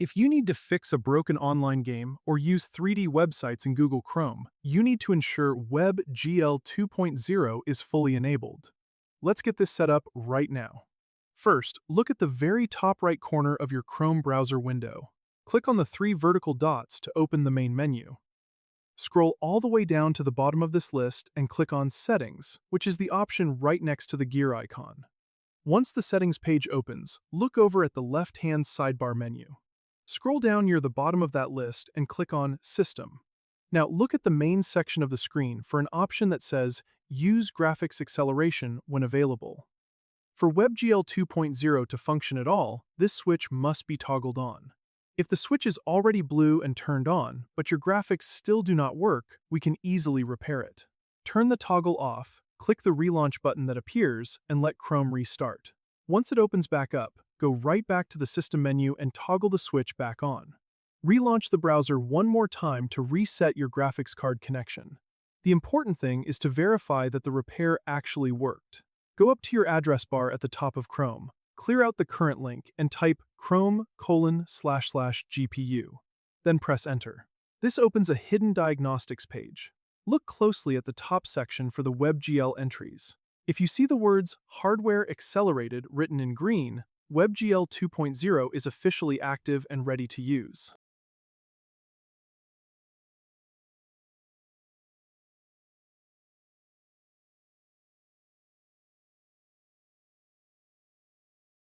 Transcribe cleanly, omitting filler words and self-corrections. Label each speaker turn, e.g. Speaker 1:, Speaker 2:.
Speaker 1: If you need to fix a broken online game or use 3D websites in Google Chrome, you need to ensure WebGL 2.0 is fully enabled. Let's get this set up right now. First, look at the very top right corner of your Chrome browser window. Click on the three vertical dots to open the main menu. Scroll all the way down to the bottom of this list and click on Settings, which is the option right next to the gear icon. Once the Settings page opens, look over at the left-hand sidebar menu. Scroll down near the bottom of that list and click on System. Now look at the main section of the screen for an option that says Use Graphics Acceleration when available. For WebGL 2.0 to function at all, this switch must be toggled on. If the switch is already blue and turned on, but your graphics still do not work, we can easily repair it. Turn the toggle off, click the relaunch button that appears, and let Chrome restart. Once it opens back up, go right back to the system menu and toggle the switch back on. Relaunch the browser one more time to reset your graphics card connection. The important thing is to verify that the repair actually worked. Go up to your address bar at the top of Chrome, clear out the current link, and type chrome://GPU. Then press Enter. This opens a hidden diagnostics page. Look closely at the top section for the WebGL entries. If you see the words Hardware Accelerated written in green, WebGL 2.0 is officially active and ready to use.